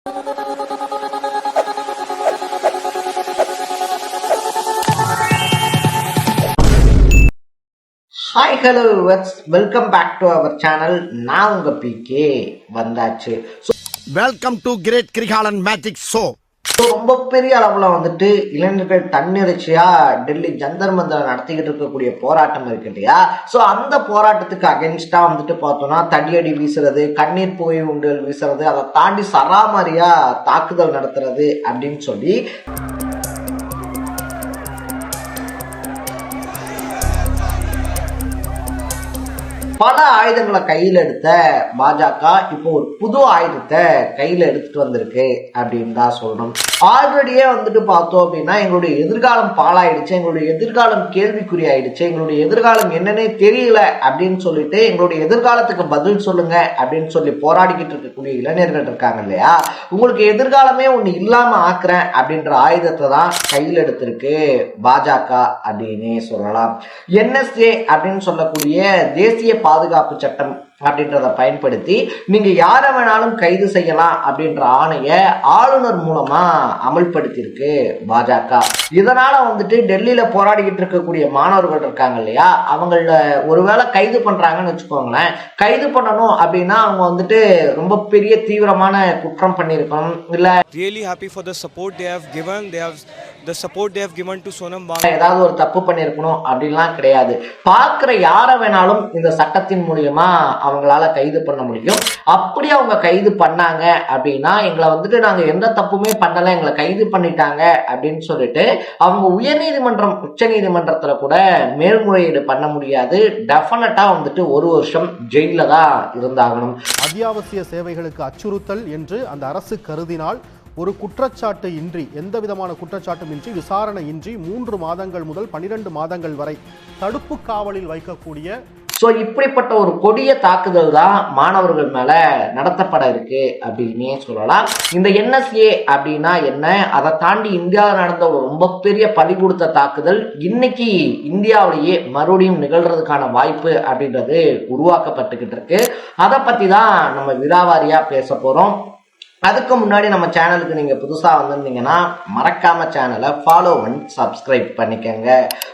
Hi hello welcome back to our channel. நான் உங்க PK வந்தாச்சு. Welcome to great Krikalan magic show. ரொம்ப பெரிய அளவுல வந்துட்டு இளைஞர்கள் தன்னிறைச்சியா டெல்லி ஜந்தர் மந்தர் நடத்திக்கிட்டு இருக்கக்கூடிய போராட்டம் இருக்கு இல்லையா? சோ அந்த போராட்டத்துக்கு அகென்ஸ்டா வந்துட்டு பார்த்தோம்னா தடியடி வீசுறது, கண்ணீர் புகை உண்டுகள் வீசுறது, அதை தாண்டி சராமாரியா தாக்குதல் நடத்துறது அப்படின்னு சொல்லி பல ஆயுதங்களை கையில் எடுத்த பாஜக இப்போ ஒரு புது ஆயுதத்தை கையில் எடுத்துட்டு வந்திருக்கு அப்படின்னு தான் சொல்லணும். ஆல்ரெடியே வந்துட்டு பார்த்தோம் அப்படின்னா எங்களுடைய எதிர்காலம் பாழாயிடுச்சு, எங்களுடைய எதிர்காலம் கேள்விக்குறி ஆயிடுச்சு, எங்களுடைய எதிர்காலம் என்னன்னே தெரியல அப்படின்னு சொல்லிட்டு எங்களுடைய எதிர்காலத்துக்கு பதில் சொல்லுங்க அப்படின்னு சொல்லி போராடிக்கிட்டு இருக்கக்கூடிய இளைஞர்கள் இருக்காங்க இல்லையா? உங்களுக்கு எதிர்காலமே ஒண்ணு இல்லாம ஆக்குறேன் அப்படின்ற ஆயுதத்தை தான் கையில் எடுத்திருக்கு பாஜக அப்படின்னே சொல்லலாம். NSA அப்படின்னு சொல்லக்கூடிய தேசிய பாதுகாப்பு சட்டம் அப்படின்றத பயன்படுத்தி நீங்க யாரை வேணாலும் கைது செய்யலாம் அப்படின்ற ஆணைய ஆளுநர் மூலமா அமல்படுத்தியிருக்கு பாஜக. இதனால வந்துட்டு டெல்லியில போராடிக்கிட்டு இருக்கக்கூடிய மாணவர்கள் இருக்காங்க இல்லையா, அவங்கள ஒருவேளை கைது பண்றாங்கன்னு வச்சுக்கோங்களேன், கைது பண்ணணும் அப்படின்னா அவங்க வந்துட்டு ரொம்ப பெரிய தீவிரமான குற்றம் பண்ணிருக்கணும். இல்ல really happy for the support they have given. The support they have given to Sonam Wangchuck. ஏதாவது ஒரு தப்பு பண்ணிருக்கணும் அப்படின்லாம் கிடையாது. பார்க்கிற யாரை வேணாலும் இந்த சட்டத்தின் மூலியமா அவங்களால கைது பண்ண முடியும். அப்படி அவங்க கைது பண்ணாங்க அப்படின்னா எங்களை வந்துட்டு நாங்க எந்த தப்புமே பண்ணல, எங்களை கைது பண்ணிட்டாங்க அப்படின்னு சொல்லிட்டு அவங்க உயர்நீதிமன்றம் உச்ச நீதிமன்றத்துல கூட மேல்முறையீடு பண்ண முடியாது. டெஃபினட்டா வந்துட்டு 1 வருஷம் ஜெயில தான் இருந்தாகணும். அத்தியாவசிய சேவைகளுக்கு அச்சுறுத்தல் என்று அந்த அரசு கருதினால் ஒரு குற்றச்சாட்டு இன்றி, எந்த விதமான குற்றச்சாட்டும் இன்றி, விசாரணை இன்றி 3 மாதங்கள் முதல் 12 மாதங்கள் வரை தடுப்பு காவலில் வைக்கக்கூடிய இப்படிப்பட்ட ஒரு கொடிய தாக்குதல் தான் மாணவர்கள் மேல நடத்தப்பட இருக்கு அப்படின்னே சொல்லலாம். இந்த NSA அப்படின்னா என்ன, அதை தாண்டி இந்தியாவில் நடந்த ஒரு ரொம்ப பெரிய பலி கொடுத்த தாக்குதல் இன்னைக்கு இந்தியாவிலேயே மறுபடியும் நிகழ்றதுக்கான வாய்ப்பு அப்படின்றது உருவாக்கப்பட்டுக்கிட்டு இருக்கு. அதை பத்தி தான் நம்ம விலாவாரியா பேச போறோம். அதுக்கு முன்னாடி நம்ம சேனலுக்கு நீங்க புதுசா வந்திருந்தீங்கன்னா மறக்காம சேனலை ஃபாலோ பண்ணி சப்ஸ்கிரைப் பண்ணிக்கங்க.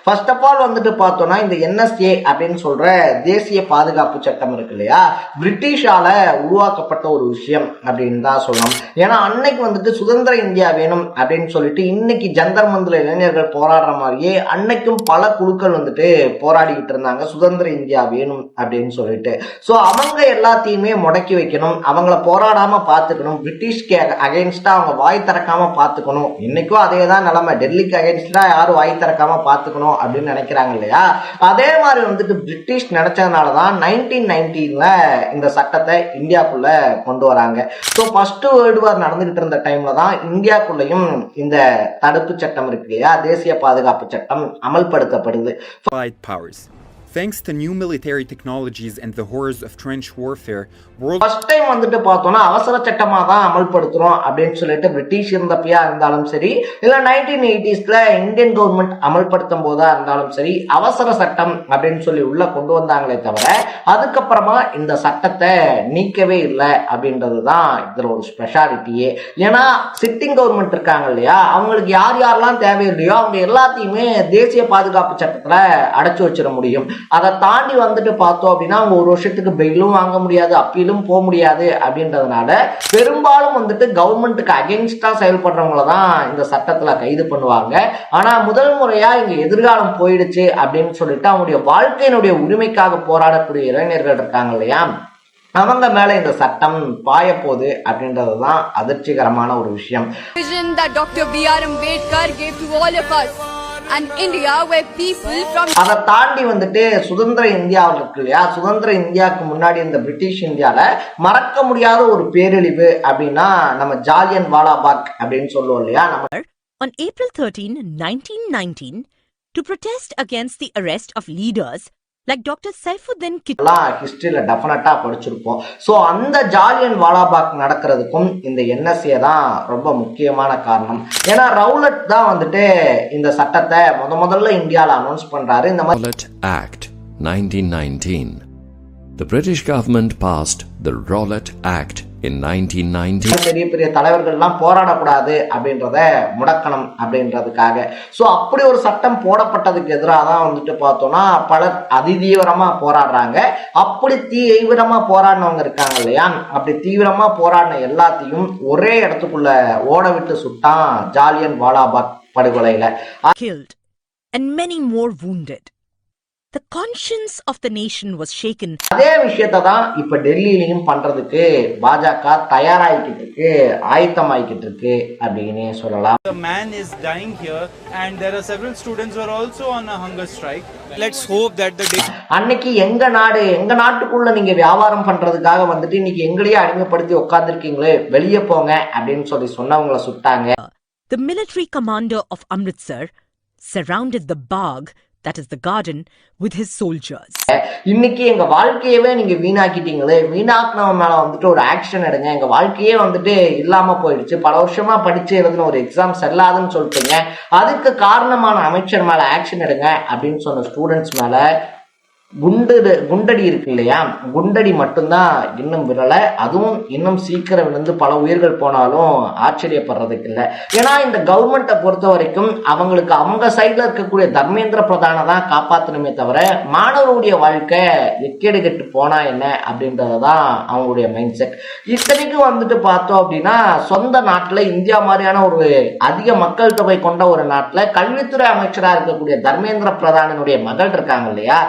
ஃபர்ஸ்ட் ஆஃப் ஆல் வந்துட்டு பார்த்தோம்னா இந்த NSA அப்படின்னு சொல்ற தேசிய பாதுகாப்பு சட்டம் இருக்கு இல்லையா, பிரிட்டிஷால உருவாக்கப்பட்ட ஒரு விஷயம் அப்படின்னு தான் சொல்லணும். ஏன்னா அன்னைக்கு வந்துட்டு சுதந்திர இந்தியா வேணும் அப்படின்னு சொல்லிட்டு இன்னைக்கு ஜந்தர் மந்தர் இளைஞர்கள் போராடுற மாதிரியே அன்னைக்கும் பல குழுக்கள் வந்துட்டு போராடிக்கிட்டு இருந்தாங்க, சுதந்திர இந்தியா வேணும் அப்படின்னு சொல்லிட்டு. ஸோ அவங்க எல்லாத்தையுமே முடக்கி வைக்கணும், அவங்கள போராடாம பார்த்துக்கணும், பிரிட்டிஷ்க்கு அகைன்ஸ்டா அவங்க வாய் திறக்காம பாத்துக்கணும். இன்னைக்கும் அதே தான் நிலைமை, டெல்லிக்கு அகைன்ஸ்டா யாரும் வாய் திறக்காம பாத்துக்கணும் அப்படின்னு நினைக்கிறாங்க இல்லையா? அதே மாதிரி வந்துட்டு பிரிட்டிஷ் நினைச்சதுனாலதான் 1919ல இந்த சட்டத்தை இந்தியாக்குள்ள கொண்டு வராங்க. ஸோ ஃபர்ஸ்ட் வேர்ல்டு வார் நடந்துகிட்டு இருந்த டைம்ல தான் இந்தியாக்குள்ளயும் இந்த தடுப்பு சட்டம் இருக்கு இல்லையா, தேசிய பாதுகாப்பு சட்டம் அமல்படுத்தப்படுது. Thanks to new military technologies and the horrors of trench warfare, first time வந்துட்டு பார்த்தோம்னா அவசர சட்டமா தான் அமல்படுத்துறோம் அப்படின்னு சொல்லிட்டு பிரிட்டிஷ் இருந்தப்பயா இருந்தாலும் சரி, இல்ல 1980ஸ்ல இந்தியன் கவர்மெண்ட் அமல்படுத்தும் போதா இருந்தாலும் சரி, அவசர சட்டம் அப்படின்னு சொல்லி உள்ள கொண்டு வந்தாங்களே தவிர அதுக்கப்புறமா இந்த சட்டத்தை நீக்கவே இல்லை அப்படின்றதுதான் இதுல ஒரு ஸ்பெஷாலிட்டியே. ஏன்னா சிட்டிங் கவர்மெண்ட் இருக்காங்க இல்லையா, அவங்களுக்கு யார் யாரெல்லாம் தேவையில்லையோ அவங்க எல்லாத்தையுமே தேசிய பாதுகாப்பு சட்டத்துல அடைச்சு வச்சிட முடியும். அதை தாண்டி வந்துட்டு பார்த்தோம் அப்படின்னா அவங்க 1 வருஷத்துக்கு பெயிலும் வாங்க முடியாது, அப்பீலும் போக முடியாது அப்படின்றதுனால பெரும்பாலும் வந்துட்டு கவர்மெண்ட்டுக்கு அகென்ஸ்டா செயல்படுறவங்கள தான் இந்த சட்டத்துல கைது பண்ணுவாங்க. ஆனா முதல் முறையா இங்க எதிர்காலம் போயிடுச்சு அப்படின்னு சொல்லிட்டு அவங்களுடைய வாழ்க்கையினுடைய உரிமைக்காக போராடக்கூடிய இளைஞர்கள் இருக்காங்க இல்லையா, அவங்க மேல இந்த சட்டம் பாய போகுது அப்படின்றதுதான் அதிர்ச்சிகரமான ஒரு விஷயம். அதை தாண்டி வந்துட்டு சுதந்திர இந்தியா இருக்கு இல்லையா, சுதந்திர இந்தியாவுக்கு முன்னாடி இந்த பிரிட்டிஷ் இந்தியால மறக்க முடியாத ஒரு பேரழிவு அப்படின்னா நம்ம ஜாலியன் வாலாபாக் அப்படின்னு சொல்லுவோம் இல்லையா. நம்ம On April 13, 1919, to protest against the arrest of leaders like Dr. Saifuddin ஹிஸ்டரியில டெஃபினட்டா படிச்சிருப்போம். ஸோ அந்த ஜாலியன் வாலாபாக் நடக்கிறதுக்கும் இந்த NSA தான் ரொம்ப முக்கியமான காரணம். ஏன்னா ரவுலட் தான் வந்துட்டு இந்த சட்டத்தை முதல்ல இந்தியாவில் அனௌன்ஸ் பண்றாரு. இந்த Rowlatt Act 1919. The British government passed the Rowlatt Act In 1990, பெரிய பெரிய தலைவர்கள்லாம் போராடக்கூடாது அப்படின்றத முடக்கணும் அப்படின்றதுக்காக. ஸோ அப்படி ஒரு சட்டம் போடப்பட்டதுக்கு எதிராக தான் வந்துட்டு பார்த்தோம்னா பலர் அதிதீவிரமா போராடுறாங்க. அப்படி தீவிரமா போராடினவங்க இருக்காங்க இல்லையா, அப்படி தீவிரமா போராடின எல்லாத்தையும் ஒரே இடத்துக்குள்ள ஓட விட்டு சுட்டான் ஜாலியன் வாலாபாக் படுகொலையில. Killed and many more wounded. The conscience of the nation was shaken. அதே விஷயத்தை தான் இப்ப டெல்லியிலையும் பண்றதுக்கு பாஜக தயாராகிக்கிட்டு இருக்கு, ஆயத்தமாகிக்கிட்டு இருக்கு அப்படின்னு சொல்லலாம். The man is dying here and there are several students who are also on a hunger strike. Let's hope that the day அன்னைக்கு எங்க நாட்டுக்குள்ள நீங்க வியாபாரம் பண்றதுக்காக வந்துட்டு இன்னைக்கு எங்களையே அடிமைப்படுத்தி உட்கார்ந்துருக்கீங்களே, வெளியே போங்க அப்படின்னு சொன்னவங்களை சுட்டாங்க. The military commander of Amritsar surrounded the Bagh, that is the garden, with his soldiers. இன்னைக்கு எங்க வாழ்க்கையவே நீங்க வீணாக்கிட்டீங்களே, வீணாக்குனவன் மேல வந்துட்டு ஒரு ஆக்ஷன் எடுங்க, எங்க வாழ்க்கையே வந்துட்டு இல்லாம போயிடுச்சு, பல வருஷமா படிச்சு எழுதின ஒரு எக்ஸாம் செல்லாதுன்னு சொல்லிட்டீங்க, அதுக்கு காரணமான அமைச்சர் மேல ஆக்ஷன் எடுங்க அப்படின்னு சொன்ன ஸ்டூடெண்ட்ஸ் மேல குண்டடி இருக்கு இல்லையா, குண்டடி மட்டும்தான் இன்னும் விழல, அதுவும் இன்னும் சீக்கிரம் விழுந்து பல உயிர்கள் போனாலும் ஆச்சரியப்படுறதுக்கு இல்லை. ஏன்னா இந்த கவர்மெண்ட்டை பொறுத்த வரைக்கும் அவங்களுக்கு அவங்க சைட்ல இருக்கக்கூடிய தர்மேந்திர பிரதானை தான் காப்பாற்றணுமே தவிர மாணவருடைய வாழ்க்கை எக்கேடு கெட்டு போனா என்ன அப்படின்றதுதான் அவங்களுடைய மைண்ட் செட். இத்தனைக்கும் வந்துட்டு பார்த்தோம் அப்படின்னா சொந்த நாட்டுல இந்தியா மாதிரியான ஒரு அதிக மக்கள் தொகை கொண்ட ஒரு நாட்டுல கல்வித்துறை அமைச்சரா இருக்கக்கூடிய தர்மேந்திர பிரதானுடைய மகள் இருக்காங்க இல்லையா,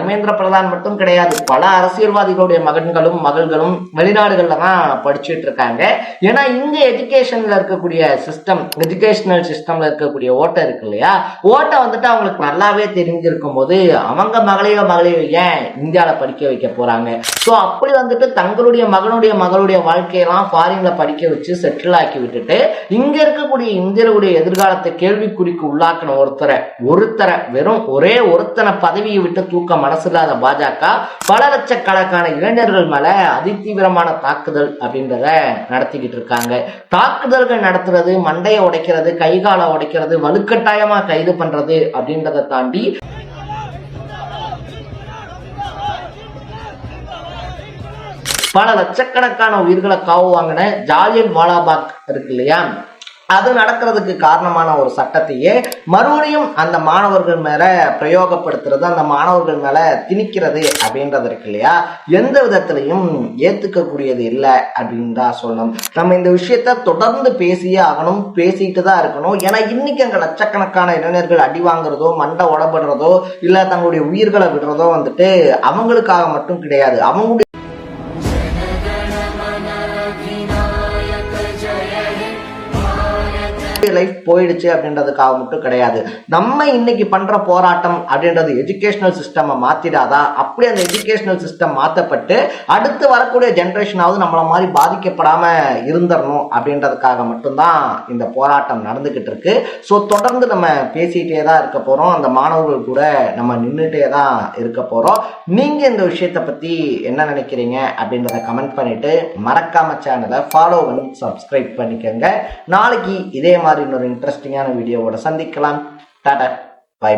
தர்மேந்திர பிரதான் மட்டும் கிடையாது, பல அரசியல்வாதிகளுடைய மகள்களும் வெளிநாடுகள்ல தான் படிச்சுட்டு இருக்காங்க. ஏன்னா இங்க எஜுகேஷன்ல இருக்கக்கூடிய எஜுகேஷனல் சிஸ்டம்ல இருக்கக்கூடிய ஓட்டை இருக்கு இல்லையா, ஓட்டை வந்துட்டு அவங்களுக்கு நல்லாவே தெரிஞ்சிருக்கும் போது அவங்க மகளையோ ஏன் இந்தியாவில படிக்க வைக்க போறாங்க. ஸோ அப்படி வந்துட்டு தங்களுடைய மகளுடைய வாழ்க்கையெல்லாம் ஃபாரின்ல படிக்க வச்சு செட்டில் ஆக்கி விட்டுட்டு இங்க இருக்கக்கூடிய இந்தியர்களுடைய எதிர்காலத்தை கேள்விக்குறிக்கு உள்ளாக்கின ஒருத்தரை வெறும் ஒரே ஒருத்தனை பதவியை விட்டு தூக்க மனசு இல்லாத பாஜக பல லட்சக்கணக்கான இளைஞர்கள் மேல அதிதீவிரமான தாக்குதல் அப்படின்றத நடத்திக்கிட்டு இருக்காங்க. தாக்குதல்கள் நடத்துறது, மண்டையை உடைக்கிறது, கைகாலை உடைக்கிறது, வலுக்கட்டாயமா கைது பண்றது அப்படின்றத தாண்டி பல லட்சக்கணக்கான உயிர்களை காவு வாங்கின ஜாலியன் வாலாபாக் இருக்கு இல்லையா, அது நடக்கிறதுக்கு காரணமான ஒரு சட்டத்தையே மறுபடியும் அந்த மாணவர்கள் மேல பிரயோகப்படுத்துறது, அந்த மாணவர்கள் மேல திணிக்கிறது அப்படின்றது இருக்கு இல்லையா, எந்த விதத்திலையும் ஏத்துக்கக்கூடியது இல்லை அப்படின்னு தான் சொல்லணும். நம்ம இந்த விஷயத்த தொடர்ந்து பேசியே ஆகணும், பேசிட்டு தான் இருக்கணும். ஏன்னா இன்னைக்கு அங்க லட்சக்கணக்கான இளைஞர்கள் அடி வாங்குறதோ, மண்டை உடப்படுறதோ, இல்ல தங்களுடைய உயிர்களை விடுறதோ வந்துட்டு அவங்களுக்காக மட்டும் கிடையாது, அவங்களுடைய லைஃப் போயிடுச்சு அப்படின்றதுக்காக மட்டும் கிடையாது. நம்ம இன்னைக்கு பண்ற போராட்டம் அப்படின்றது எஜுகேஷனல் சிஸ்டம் மாத்திடாதா, அப்படி அந்த எஜுகேஷனல் சிஸ்டம் மாற்றப்பட்டு அடுத்து வரக்கூடிய ஜென்ரேஷனாவது நம்மள மாதிரி பாதிக்கப்படாம இருந்துடணும் அப்படின்றதுக்காக மட்டும்தான் இந்த போராட்டம் நடந்துகிட்டு இருக்கு. ஸோ தொடர்ந்து நம்ம பேசிட்டே தான் இருக்க போறோம், அந்த மாணவர்கள் கூட நம்ம நின்றுட்டே தான் இருக்க போறோம். நீங்க இந்த விஷயத்தை பத்தி என்ன நினைக்கிறீங்க அப்படின்றத கமெண்ட் பண்ணிட்டு மறக்காம சேனலை ஃபாலோ பண்ணி சப்ஸ்கிரைப் பண்ணிக்கோங்க. நாளைக்கு இதே மாதிரி இன்னொரு இன்ட்ரெஸ்டிங்கான வீடியோவோட சந்திக்கலாம். Tata bye.